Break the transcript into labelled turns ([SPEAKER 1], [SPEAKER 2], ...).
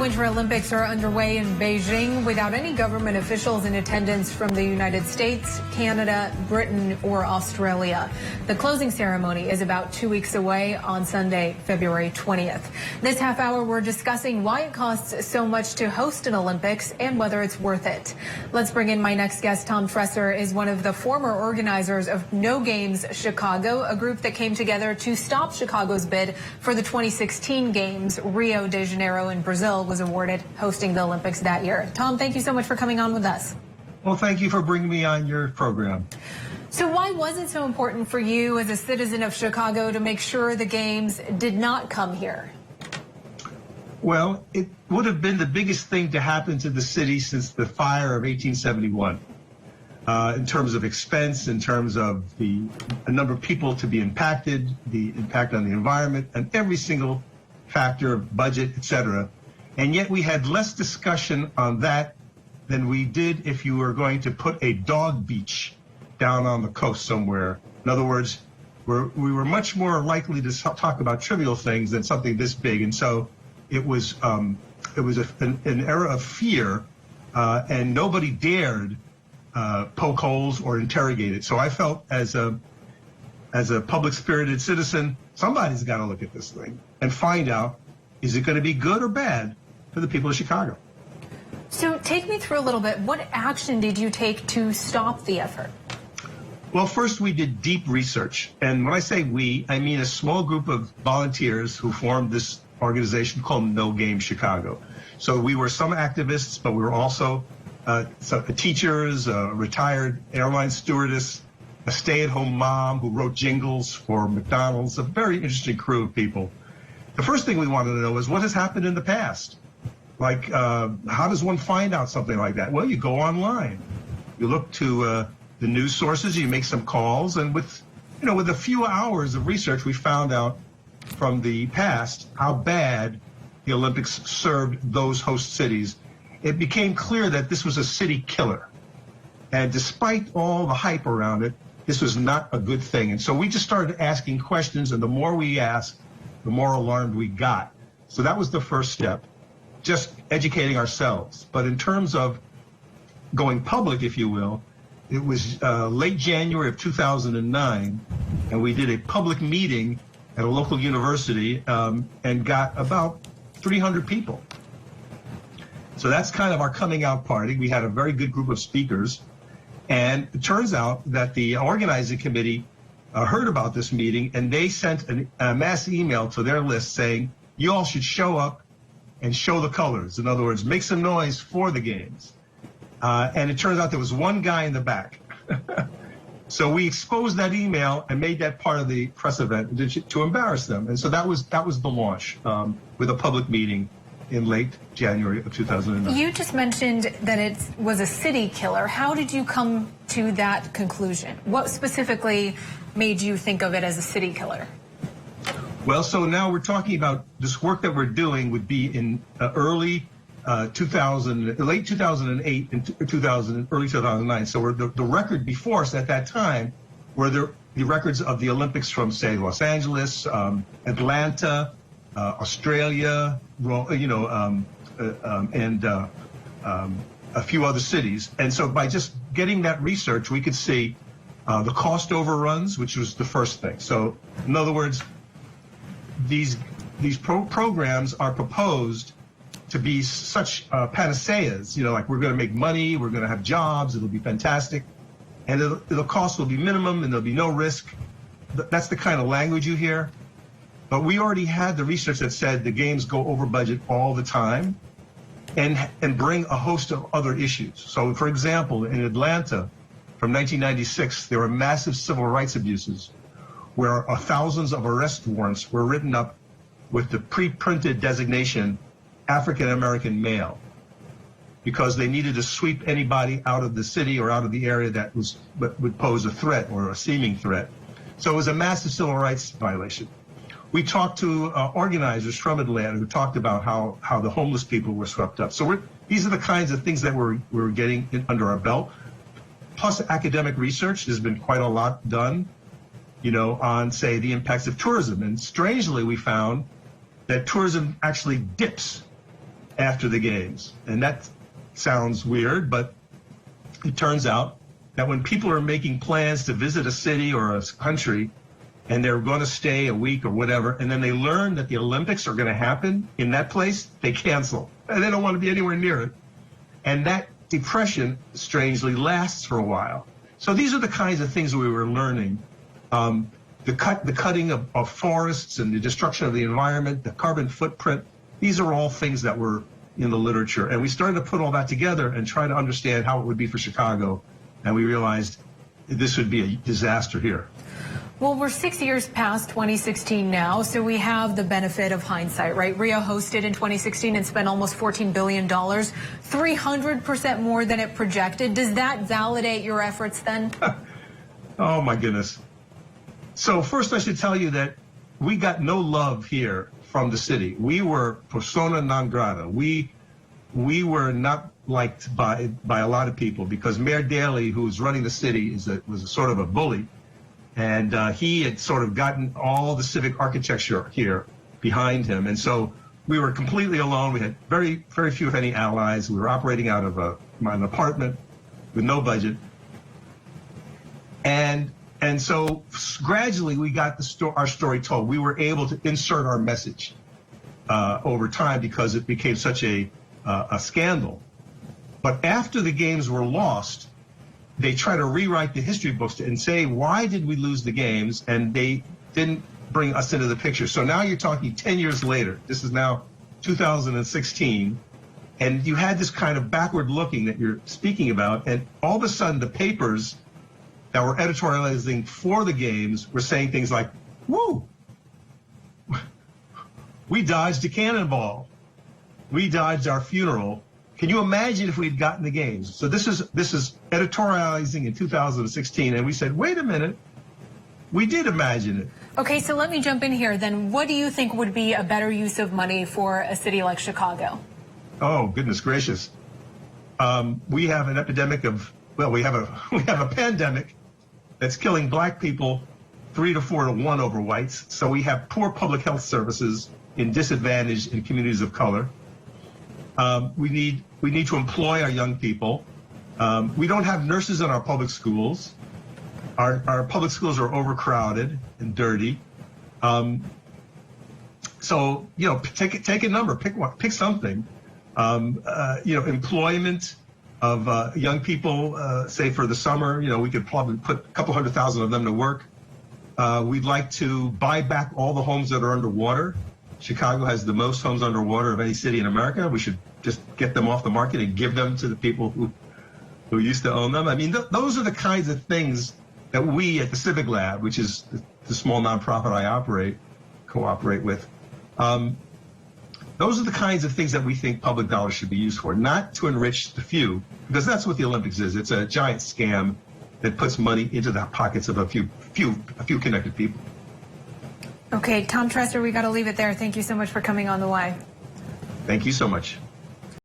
[SPEAKER 1] Winter Olympics are underway in Beijing without any government officials in attendance from the United States, Canada, Britain, or Australia. The closing ceremony is about 2 weeks away on Sunday, February 20th. This half hour, we're discussing why it costs so much to host an Olympics and whether it's worth it. Let's bring in my next guest. Tom Tresser is one of the former organizers of No Games Chicago, a group that came together to stop Chicago's bid for the 2016 Games. Rio de Janeiro in Brazil was awarded hosting the Olympics that year. Tom, thank you so much for coming on with us.
[SPEAKER 2] Well, thank you for bringing me on your program.
[SPEAKER 1] So why was it so important for you as a citizen of Chicago to make sure the games did not come here?
[SPEAKER 2] Well, it would have been the biggest thing to happen to the city since the fire of 1871. In terms of expense, in terms of the number of people to be impacted, the impact on the environment, and every single factor of budget, etc. And yet we had less discussion on that than we did if you were going to put a dog beach down on the coast somewhere. In other words, we were much more likely to talk about trivial things than something this big. And so it was an era of fear, and nobody dared poke holes or interrogate it. So I felt as a public-spirited citizen, somebody's got to look at this thing and find out, is it going to be good or bad for the people of Chicago?
[SPEAKER 1] So take me through a little bit. What action did you take to stop the effort?
[SPEAKER 2] Well, first we did deep research. And when I say we, I mean a small group of volunteers who formed this organization called No Games Chicago. So we were some activists, but we were also some teachers, a retired airline stewardess, a stay-at-home mom who wrote jingles for McDonald's, a very interesting crew of people. The first thing we wanted to know is what has happened in the past. Like, how does one find out something like that? Well, you go online. You look to the news sources, you make some calls, and with a few hours of research, we found out from the past how bad the Olympics served those host cities. It became clear that this was a city killer. And despite all the hype around it, this was not a good thing. And so we just started asking questions, and the more we asked, the more alarmed we got. So that was the first step, just educating ourselves. But in terms of going public, if you will, it was late January of 2009, and we did a public meeting at a local university and got about 300 people. So that's kind of our coming out party. We had a very good group of speakers. And it turns out that the organizing committee heard about this meeting, and they sent a mass email to their list saying, you all should show up and show the colors. In other words, make some noise for the games. And it turns out there was one guy in the back. So we exposed that email and made that part of the press event to embarrass them. And so that was the launch with a public meeting in late January of 2009.
[SPEAKER 1] You just mentioned that it was a city killer. How did you come to that conclusion? What specifically made you think of it as a city killer?
[SPEAKER 2] Well, so now we're talking about this work that we're doing would be in late 2008 and early 2009. So the record before us at that time were the records of the Olympics from, say, Los Angeles, Atlanta, Australia, and a few other cities. And so by just getting that research, we could see the cost overruns, which was the first thing. So in other words, these programs are proposed to be such panaceas, like we're going to make money, we're going to have jobs, it'll be fantastic, and the cost will be minimum and there'll be no risk. That's the kind of language you hear. But we already had the research that said the games go over budget all the time and bring a host of other issues. So, for example, in Atlanta from 1996, there were massive civil rights abuses where thousands of arrest warrants were written up with the pre-printed designation African-American male because they needed to sweep anybody out of the city or out of the area that would pose a threat or a seeming threat. So it was a massive civil rights violation. We talked to organizers from Atlanta who talked about how the homeless people were swept up. So these are the kinds of things that we're getting under our belt. Plus academic research, there's been quite a lot done, on, say, the impacts of tourism. And strangely, we found that tourism actually dips after the games. And that sounds weird, but it turns out that when people are making plans to visit a city or a country and they're going to stay a week or whatever, and then they learn that the Olympics are going to happen in that place, they cancel. And they don't want to be anywhere near it. And that depression, strangely, lasts for a while. So these are the kinds of things we were learning. The cutting of forests and the destruction of the environment, the carbon footprint, these are all things that were in the literature. And we started to put all that together and try to understand how it would be for Chicago. And we realized this would be a disaster here.
[SPEAKER 1] Well, we're 6 years past 2016 now, so we have the benefit of hindsight, right? Rio hosted in 2016 and spent almost $14 billion, 300% more than it projected. Does that validate your efforts then?
[SPEAKER 2] Oh, my goodness. So first I should tell you that we got no love here from the city. We were persona non grata. We were not liked by a lot of people because Mayor Daley, who's running the city, was a sort of a bully. And he had sort of gotten all the civic architecture here behind him. And so we were completely alone. We had very, very few, if any, allies. We were operating out of an apartment with no budget. And so gradually we got our story told. We were able to insert our message over time because it became such a scandal. But after the games were lost, they try to rewrite the history books and say, why did we lose the games? And they didn't bring us into the picture. So now you're talking 10 years later. This is now 2016. And you had this kind of backward looking that you're speaking about. And all of a sudden, the papers that were editorializing for the games were saying things like, woo, we dodged a cannonball. We dodged our funeral. Can you imagine if we'd gotten the games? So this is editorializing in 2016, and we said, wait a minute, we did imagine it.
[SPEAKER 1] Okay, so let me jump in here then. What do you think would be a better use of money for a city like Chicago?
[SPEAKER 2] Oh, goodness gracious. We have an epidemic of, well, we have a pandemic that's killing black people 3 to 4 to 1 over whites. So we have poor public health services in disadvantaged in communities of color. We need to employ our young people. We don't have nurses in our public schools. Our public schools are overcrowded and dirty. So, you know, take a number, pick something. Employment of young people, say for the summer, we could probably put a couple 100,000 of them to work. We'd like to buy back all the homes that are underwater. Chicago has the most homes underwater of any city in America. We should just get them off the market and give them to the people who used to own them. I mean, those are the kinds of things that we at the Civic Lab, which is the small nonprofit I cooperate with, those are the kinds of things that we think public dollars should be used for, not to enrich the few, because that's what the Olympics is. It's a giant scam that puts money into the pockets of a few connected people.
[SPEAKER 1] Okay, Tom Tresser, we got to leave it there. Thank you so much for coming on The Y.
[SPEAKER 2] Thank you so much.